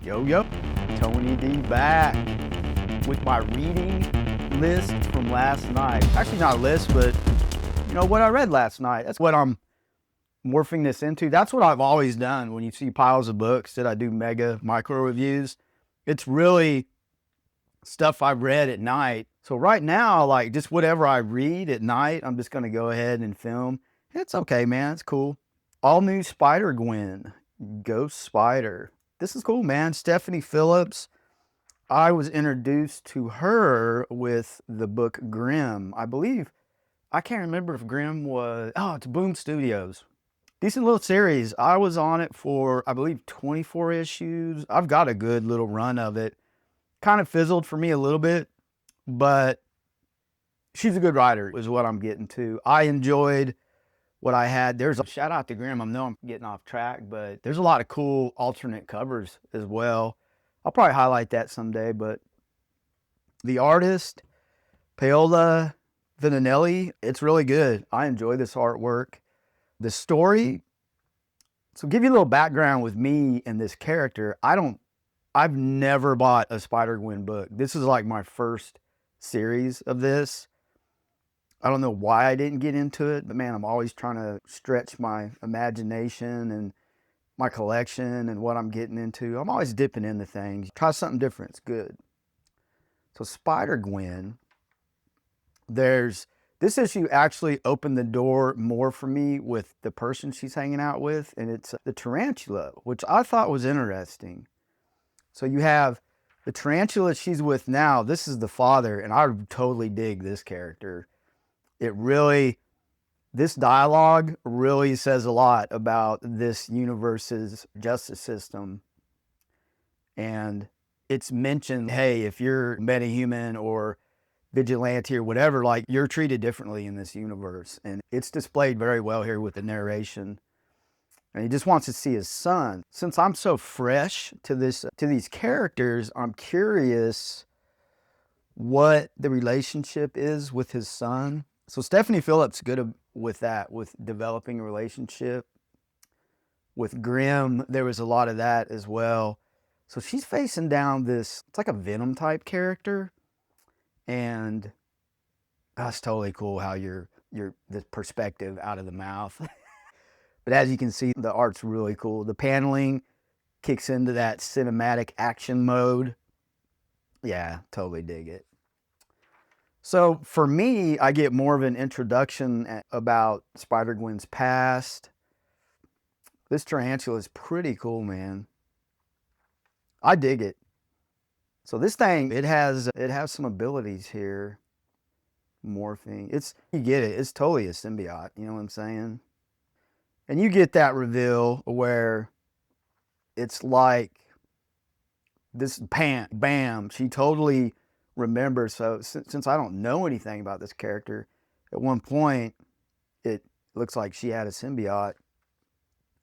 Yo, yo, Tony D back with my reading list from last night. Actually, not a list, but you know what I read last night. That's what I'm morphing this into. That's what I've always done when you see piles of books that I do mega micro reviews. It's really stuff I've read at night. So right now, like just whatever I read at night, I'm just going to go ahead and film. It's okay, man. It's cool. All new Spider-Gwen Ghost-Spider. This is cool, man. Stephanie Phillips. I was introduced to her with the book Grimm. I believe, I can't remember if Grimm was, it's Boom Studios. Decent little series. I was on it for, I believe, 24 issues. I've got a good little run of it. Kind of fizzled for me a little bit, but she's a good writer is what I'm getting to. I enjoyed what I had. There's a shout out to Grimm. I know I'm getting off track, but there's a lot of cool alternate covers as well. I'll probably highlight that someday, but the artist, Paolo Villanelli, it's really good. I enjoy this artwork. The story, so give you a little background with me and this character. I've never bought a Spider-Gwen book. This is like my first series of this. I don't know why I didn't get into it, but man, I'm always trying to stretch my imagination and my collection and what I'm getting into. I'm always dipping into things. Try something different, it's good. So Spider-Gwen, this issue actually opened the door more for me with the person she's hanging out with, and it's the tarantula, which I thought was interesting. So you have the tarantula she's with now. This is the father, and I totally dig this character. This dialogue really says a lot about this universe's justice system. And it's mentioned, hey, if you're metahuman or vigilante or whatever, like you're treated differently in this universe. And it's displayed very well here with the narration. And he just wants to see his son. Since I'm so fresh to these characters, I'm curious what the relationship is with his son. So Stephanie Phillips good with that, with developing a relationship. With Grimm, there was a lot of that as well. So she's facing down this, it's like a Venom type character. And that's totally cool how you're the perspective out of the mouth. But as you can see, the art's really cool. The paneling kicks into that cinematic action mode. Yeah, totally dig it. So for me, I get more of an introduction about Spider-Gwen's past. This tarantula is pretty cool, man. I dig it. So this thing, it has some abilities here. Morphing. You get it. It's totally a symbiote. You know what I'm saying? And you get that reveal where it's like this bam, she totally remembers. So since I don't know anything about this character, at one point it looks like she had a symbiote,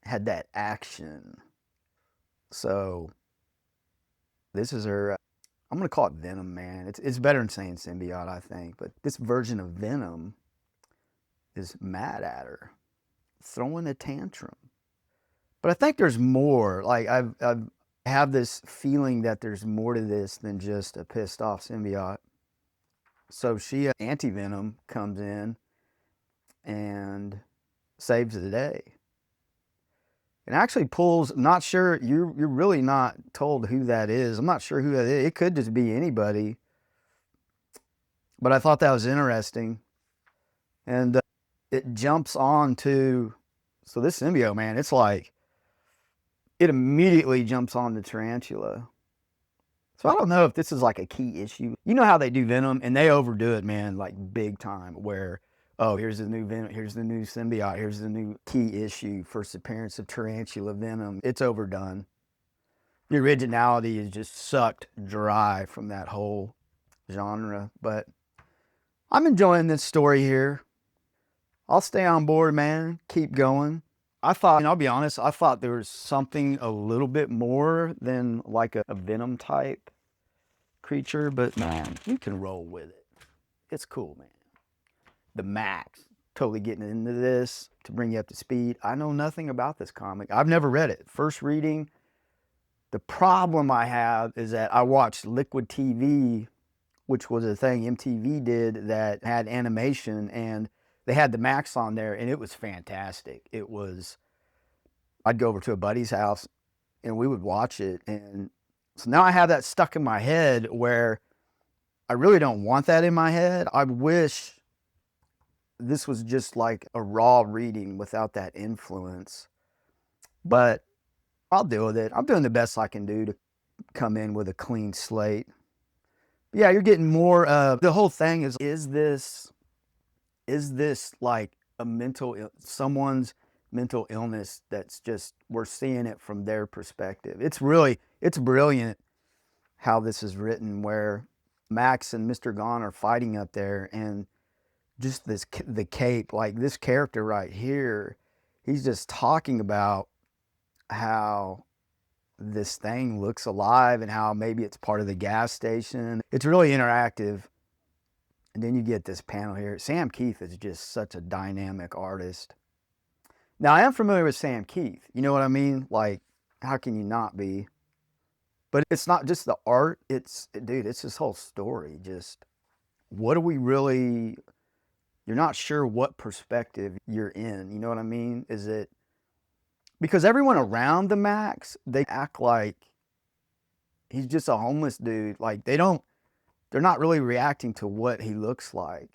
had that action. So this is her, I'm going to call it Venom, man. It's better than saying symbiote, I think. But this version of Venom is mad at her, throwing a tantrum. But I think there's more. Like I have this feeling that there's more to this than just a pissed off symbiote. So anti-Venom comes in and saves the day. And actually pulls, not sure, you're really not told who that is. I'm not sure who that is. It could just be anybody. But I thought that was interesting. And it jumps on to, so this symbiote, man, it's like, it immediately jumps on the tarantula. So I don't know if this is like a key issue. You know how they do Venom, and they overdo it, man, like big time, where, oh, here's the new Venom, here's the new symbiote, here's the new key issue, first appearance of tarantula Venom. It's overdone. The originality is just sucked dry from that whole genre. But I'm enjoying this story here. I'll stay on board, man. Keep going. I thought, and I'll be honest, I thought there was something a little bit more than like a Venom type creature, but man, you can roll with it. It's cool, man. The Maxx, totally getting into this to bring you up to speed. I know nothing about this comic. I've never read it. First reading, The problem I have is that I watched Liquid TV, which was a thing MTV did that had animation, and they had the Maxx on there, and it was fantastic. It was, I'd go over to a buddy's house and we would watch it. And so now I have that stuck in my head where I really don't want that in my head. I wish this was just like a raw reading without that influence, but I'll deal with it. I'm doing the best I can do to come in with a clean slate. Yeah, you're getting more of the whole thing is this like a someone's mental illness that's just, we're seeing it from their perspective. It's brilliant how this is written, where Maxx and Mr. Gone are fighting up there, and just the cape, like this character right here, he's just talking about how this thing looks alive and how maybe it's part of the gas station. It's really interactive. And then you get this panel here. Sam Kieth is just such a dynamic artist. Now, I am familiar with Sam Kieth. You know what I mean? Like, how can you not be? But it's not just the art. Dude, it's this whole story. Just, what are we really, you're not sure what perspective you're in. You know what I mean? Is it, because everyone around the Maxx, they act like he's just a homeless dude. Like, they're not really reacting to what he looks like.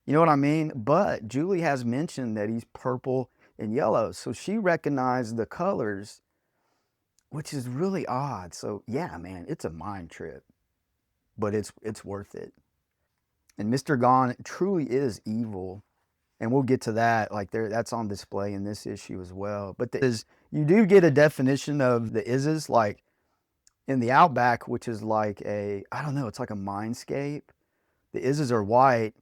You know what I mean? But Julie has mentioned that he's purple and yellow. So she recognized the colors, which is really odd. So yeah, man, it's a mind trip, but it's worth it. And Mr. Gone truly is evil. And we'll get to that. Like, that's on display in this issue as well. But you do get a definition of the ises, like in the Outback, which is like I don't know, it's like a mindscape. The ises are white,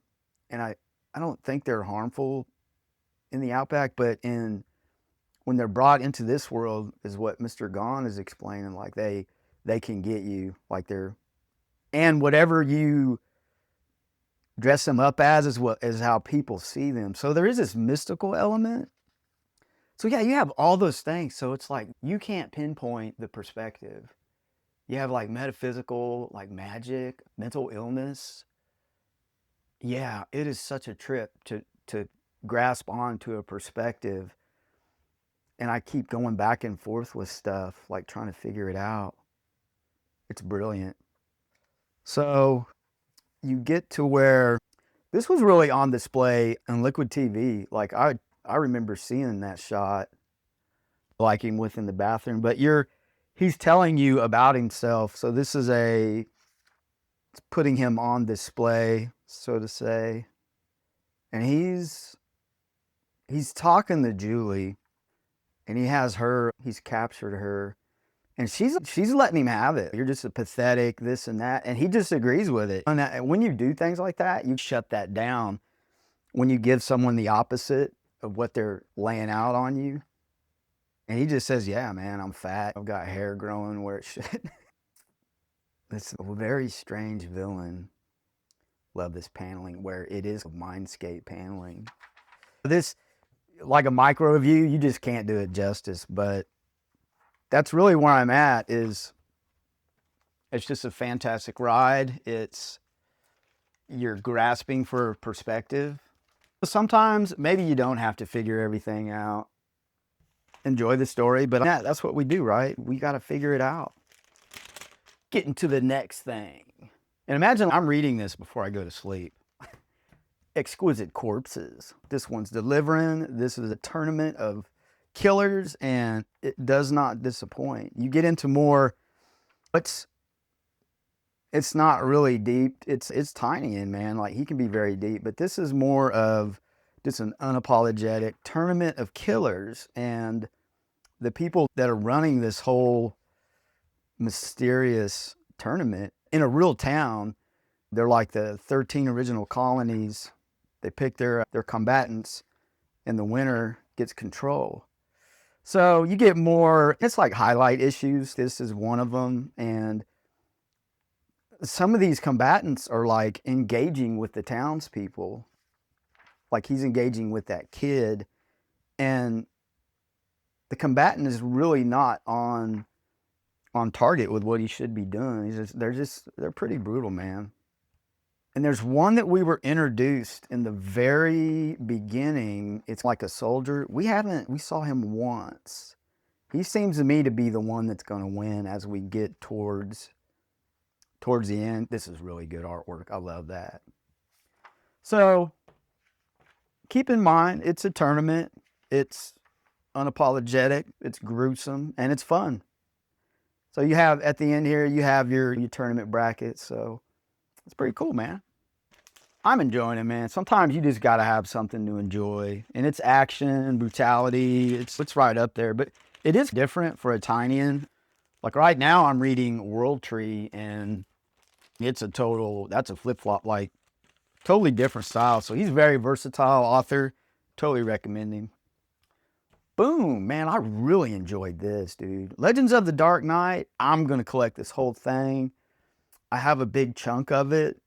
and I don't think they're harmful in the Outback, but when they're brought into this world, is what Mr. Gone is explaining. Like, they can get you, like and whatever you dress them up as is how people see them. So there is this mystical element. So yeah, you have all those things. So it's like you can't pinpoint the perspective. You have like metaphysical, like magic, mental illness. Yeah, it is such a trip to grasp onto a perspective. And I keep going back and forth with stuff, like trying to figure it out. It's brilliant. So you get to where this was really on display in Liquid TV. Like, I remember seeing that shot, like him within the bathroom. But he's telling you about himself. So this is it's putting him on display, so to say. And he's talking to Julie, and he's captured her, and she's letting him have it. You're just a pathetic this and that, and he disagrees with it. And when you do things like that, you shut that down. When you give someone the opposite of what they're laying out on you, and he just says, yeah, man, I'm fat, I've got hair growing where it should. It's a very strange villain. Love this paneling where it is mindscape paneling. This, like a micro review, you just can't do it justice, but that's really where I'm at. It's just a fantastic ride. You're grasping for perspective. Sometimes maybe you don't have to figure everything out. Enjoy the story, but yeah, that's what we do, right? We got to figure it out. Getting to the next thing. And imagine I'm reading this before I go to sleep. Exquisite Corpses. This one's delivering. This is a tournament of killers, and it does not disappoint. You get into more, it's not really deep. It's Tynion, man. Like, he can be very deep, but this is more of just an unapologetic tournament of killers, and the people that are running this whole mysterious tournament in a real town, they're like the 13 original colonies. They pick their combatants, and the winner gets control. So you get more, it's like highlight issues. This is one of them. And some of these combatants are like engaging with the townspeople. Like, he's engaging with that kid. And the combatant is really not on on target with what he should be doing. They're pretty brutal, man. And there's one that we were introduced in the very beginning. It's like a soldier. We saw him once. He seems to me to be the one that's going to win as we get towards the end. This is really good artwork. I love that. So keep in mind, it's a tournament. It's unapologetic. It's gruesome, and it's fun. So you have, at the end here, you have your tournament bracket. So it's pretty cool, man. I'm enjoying it, man. Sometimes you just got to have something to enjoy. And it's action, brutality. It's right up there. But it is different for a Tynion. Like right now, I'm reading World Tree, and that's a flip-flop, like totally different style. So he's a very versatile author. Totally recommend him. Boom, man, I really enjoyed this, dude. Legends of the Dark Knight, I'm going to collect this whole thing. I have a big chunk of it,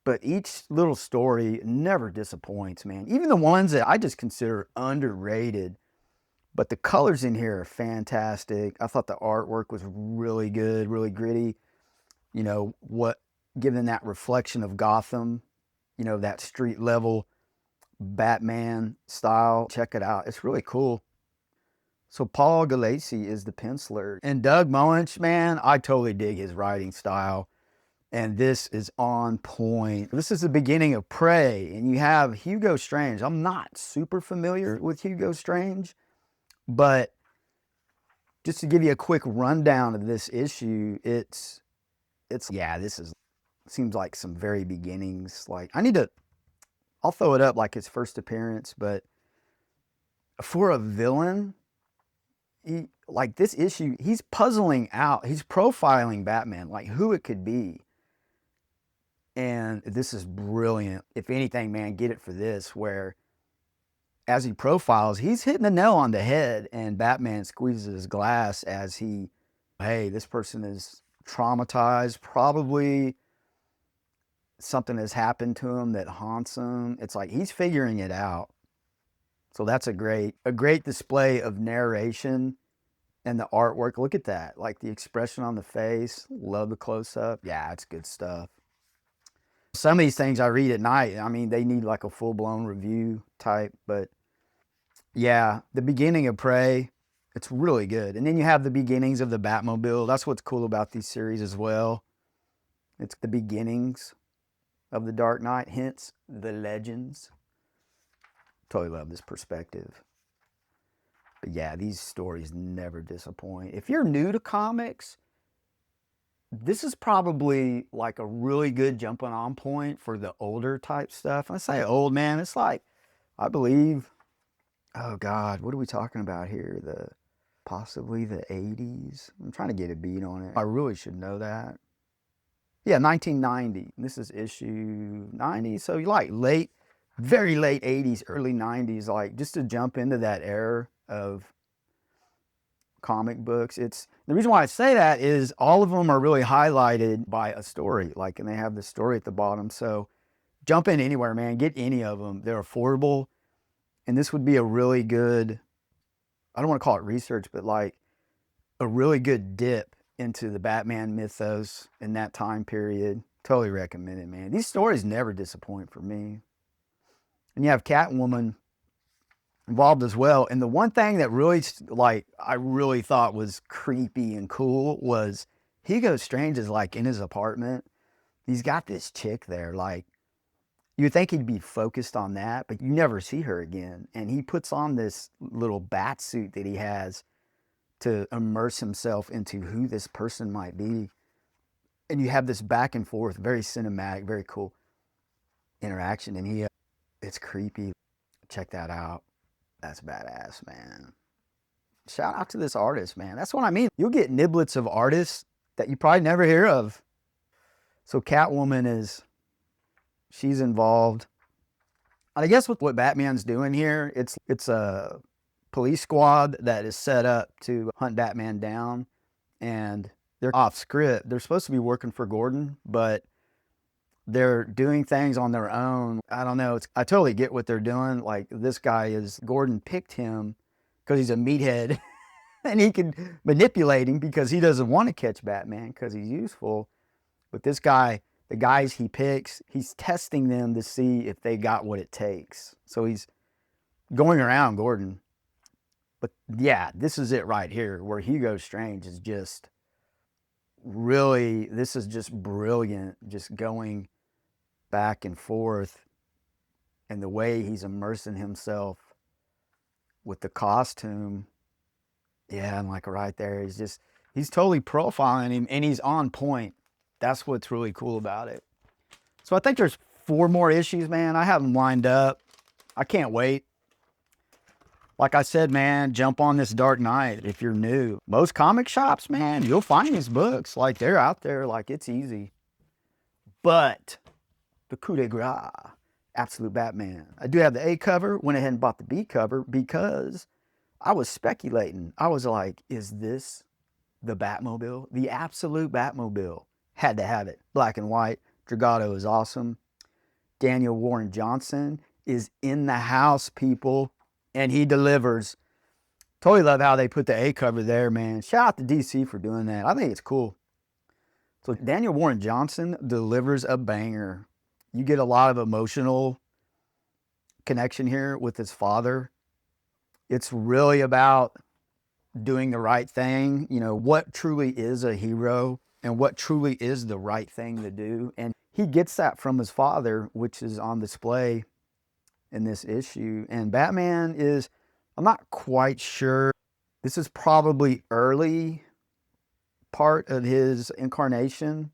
but each little story never disappoints, man. Even the ones that I just consider underrated, but the colors in here are fantastic. I thought the artwork was really good, really gritty. You know, given that reflection of Gotham, you know, that street level Batman style. Check it out. It's really cool. So Paul Galassi is the penciler. And Doug Moench, man, I totally dig his writing style. And this is on point. This is the beginning of Prey. And you have Hugo Strange. I'm not super familiar with Hugo Strange, but just to give you a quick rundown of this issue, seems like some very beginnings. Like I'll throw it up like his first appearance, but for a villain, like this issue, he's puzzling out, he's profiling Batman, like who it could be. And this is brilliant. If anything, man, get it for this, where as he profiles, he's hitting the nail on the head, and Batman squeezes his glass as hey, this person is traumatized, probably something has happened to him that haunts him. It's like he's figuring it out. So that's a great display of narration and the artwork. Look at that. Like the expression on the face. Love the close-up. Yeah, it's good stuff. Some of these things I read at night, I mean, they need like a full-blown review type. But yeah, the beginning of Prey, it's really good. And then you have the beginnings of the Batmobile. That's what's cool about these series as well. It's the beginnings of the Dark Knight, hence the legends. Totally love this perspective. But yeah, these stories never disappoint. If you're new to comics, this is probably like a really good jumping on point for the older type stuff. I say old, man, it's like, I believe, oh God, what are we talking about here? Possibly the 80s. I'm trying to get a beat on it. I really should know that. Yeah, 1990. This is issue 90. So you like very late 80s, early 90s, like just to jump into that era of comic books. The reason why I say that is all of them are really highlighted by a story, like, and they have the story at the bottom. So jump in anywhere, man. Get any of them. They're affordable. And this would be a really good, I don't want to call it research, but like a really good dip into the Batman mythos in that time period. Totally recommend it, man. These stories never disappoint for me. And you have Catwoman involved as well. And the one thing that really, like, I really thought was creepy and cool was Hugo Strange is like in his apartment. He's got this chick there. Like, you'd think he'd be focused on that, but you never see her again. And he puts on this little bat suit that he has to immerse himself into who this person might be. And you have this back and forth, very cinematic, very cool interaction. And it's creepy. Check that out. That's badass, man. Shout out to this artist, man. That's what I mean. You'll get niblets of artists that you probably never hear of. So Catwoman she's involved. I guess with what Batman's doing here, it's a police squad that is set up to hunt Batman down, and they're off script. They're supposed to be working for Gordon, but they're doing things on their own. I don't know. I totally get what they're doing. Like, this guy Gordon picked him because he's a meathead and he can manipulate him because he doesn't want to catch Batman because he's useful. But this guy, the guys he picks, he's testing them to see if they got what it takes. So he's going around Gordon. But yeah, this is it right here where Hugo Strange is just really, this is just brilliant, just going back and forth, and the way he's immersing himself with the costume. Yeah, and like right there, he's totally profiling him, and he's on point. That's what's really cool about it. So I think there's 4 more issues, man. I have them lined up. I can't wait. Like I said, man, jump on this Dark Knight if you're new. Most comic shops, man, you'll find these books. Like, they're out there. Like, it's easy. But the coup de grace, Absolute Batman. I do have the A cover. Went ahead and bought the B cover because I was speculating. I was like, is this the Batmobile? The Absolute Batmobile. Had to have it. Black and white. Dragato is awesome. Daniel Warren Johnson is in the house, people. And he delivers. Totally love how they put the A cover there, man. Shout out to DC for doing that. I think it's cool. So Daniel Warren Johnson delivers a banger. You get a lot of emotional connection here with his father. It's really about doing the right thing. You know, what truly is a hero and what truly is the right thing to do. And he gets that from his father, which is on display in this issue. And Batman is, I'm not quite sure. This is probably early part of his incarnation.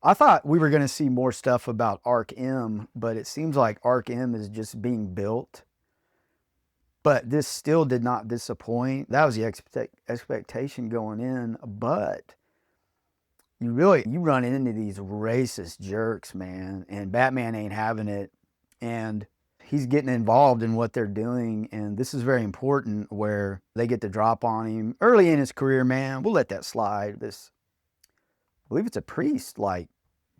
I thought we were going to see more stuff about Arc M, but it seems like Arc M is just being built. But this still did not disappoint. That was the expectation going in. But you run into these racist jerks, man. And Batman ain't having it. And he's getting involved in what they're doing. And this is very important where they get the drop on him early in his career, man. We'll let that slide. I believe it's a priest, like,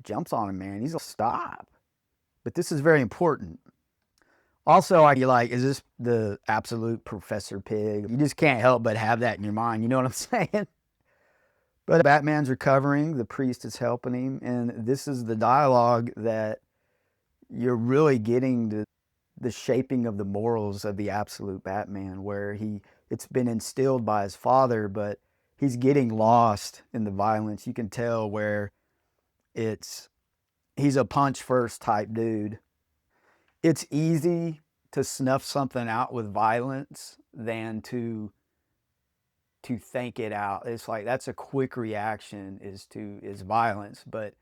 jumps on him, man. He's a stop. But this is very important. Also, you're like, is this the absolute Professor Pig? You just can't help but have that in your mind. You know what I'm saying? But Batman's recovering. The priest is helping him. And this is the dialogue that you're really getting the shaping of the morals of the absolute Batman, where it's been instilled by his father, but he's getting lost in the violence. You can tell where he's a punch first type dude. It's easy to snuff something out with violence than to think it out. It's like, that's a quick reaction is violence, but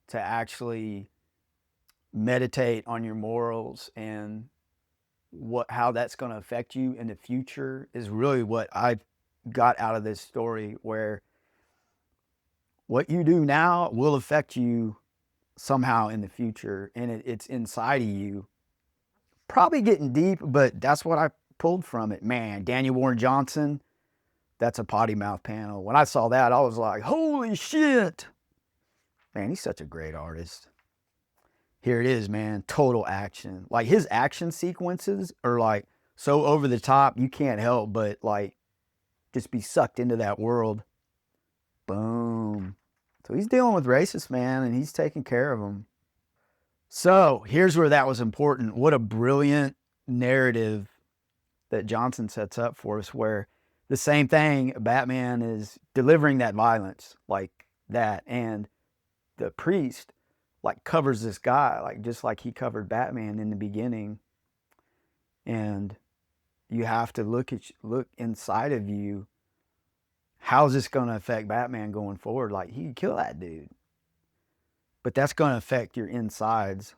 to actually meditate on your morals and how that's going to affect you in the future is really what I got out of this story, where what you do now will affect you somehow in the future, and it's inside of you. Probably getting deep, but that's what I pulled from it. Man, Daniel Warren Johnson, that's a potty mouth panel. When I saw that, I was like, holy shit. Man, he's such a great artist. Here it is, man. Total action. Like, his action sequences are like so over the top, you can't help but like just be sucked into that world. Boom. So he's dealing with racists, man, and he's taking care of them. So here's where that was important. What a brilliant narrative that Johnson sets up for us, where the same thing, Batman is delivering that violence like that, and the priest like covers this guy, like just like he covered Batman in the beginning. And you have to look inside of you. How's this going to affect Batman going forward? Like, he can kill that dude, but that's going to affect your insides.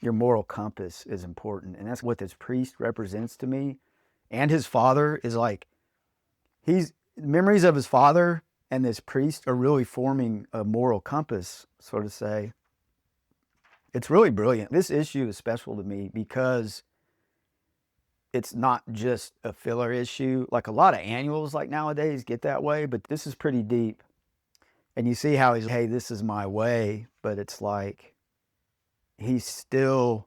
Your moral compass is important, and that's what this priest represents to me. And his father is like, memories of his father and this priest are really forming a moral compass, so to say. It's really brilliant. This issue is special to me because it's not just a filler issue. Like, a lot of annuals like nowadays get that way, but this is pretty deep. And you see how he's, hey, this is my way, but it's like he's still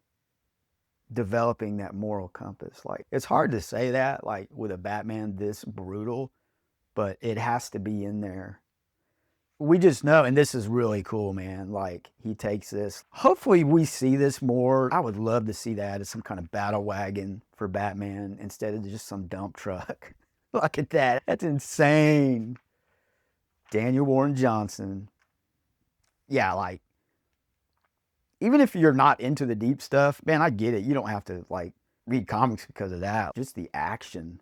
developing that moral compass. Like, it's hard to say that, like, with a Batman this brutal, but it has to be in there. We just know, and this is really cool, man. Like, he takes this. Hopefully we see this more. I would love to see that as some kind of battle wagon for Batman instead of just some dump truck. Look at that. That's insane. Daniel Warren Johnson. Yeah, like, even if you're not into the deep stuff, man, I get it. You don't have to, like, read comics because of that. Just the action.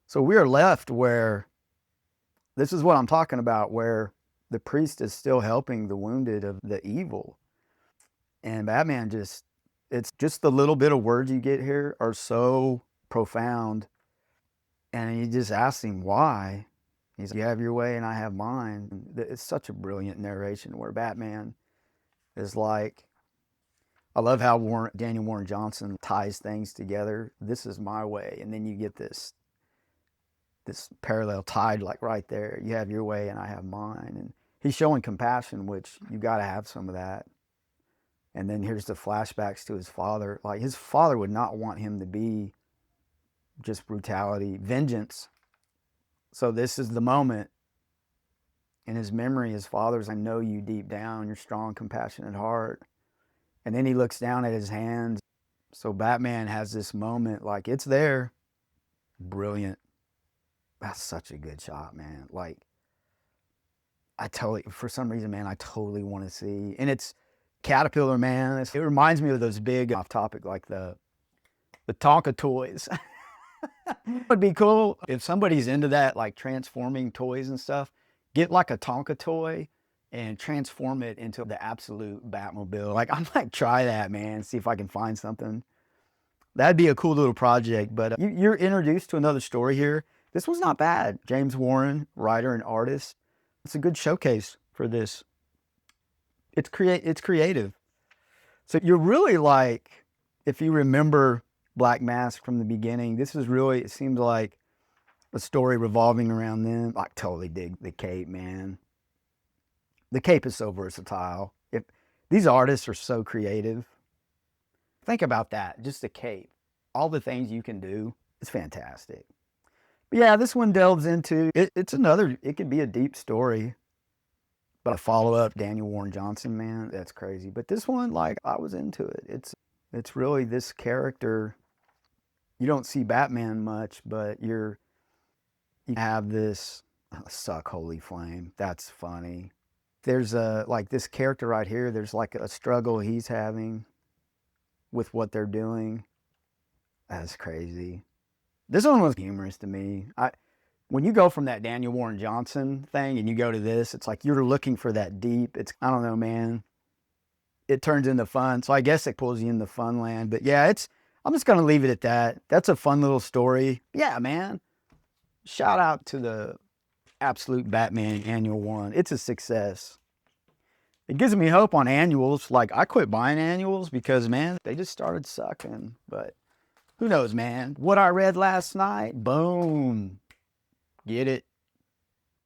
So we are left where, this is what I'm talking about, where the priest is still helping the wounded of the evil. And Batman just, it's just the little bit of words you get here are so profound. And he just asks him why. He's like, you have your way and I have mine. It's such a brilliant narration where Batman is like, I love how Daniel Warren Johnson ties things together. This is my way. And then you get this parallel tied like right there. You have your way and I have mine. And he's showing compassion, which you got to have some of that. And then here's the flashbacks to his father. Like, his father would not want him to be just brutality, vengeance. So this is the moment. In his memory, his father's, I know you deep down, your strong, compassionate heart. And then he looks down at his hands. So Batman has this moment, like, it's there. Brilliant. That's such a good shot, man. Like, for some reason, man, I totally want to see. And it's Caterpillar, man. It reminds me of those big off topic, like the Tonka toys. It would be cool if somebody's into that, like transforming toys and stuff. Get like a Tonka toy and transform it into the absolute Batmobile. Like, I might try that, man. See if I can find something. That'd be a cool little project. But you're introduced to another story here. This was not bad. James Warren, writer and artist. It's a good showcase for this. It's creative. So you're really like, if you remember Black Mask from the beginning, this is really, it seems like a story revolving around them. I totally dig the cape, man. The cape is so versatile. These artists are so creative. Think about that, just the cape. All the things you can do, it's fantastic. But yeah, this one delves into, it could be a deep story. But a follow-up, Daniel Warren Johnson, man, that's crazy. But this one, like, I was into it. It's really this character. You don't see Batman much, but you have this, suck holy flame. That's funny. There's like this character right here, there's like a struggle he's having with what they're doing. That's crazy. This one was humorous to me. When you go from that Daniel Warren Johnson thing and you go to this, it's like you're looking for that deep. I don't know, man. It turns into fun. So I guess it pulls you into fun land. But yeah, I'm just going to leave it at that. That's a fun little story. Yeah, man. Shout out to the Absolute Batman Annual 1. It's a success. It gives me hope on annuals. Like, I quit buying annuals because, man, they just started sucking. But who knows, man? What I read last night, boom. Get it.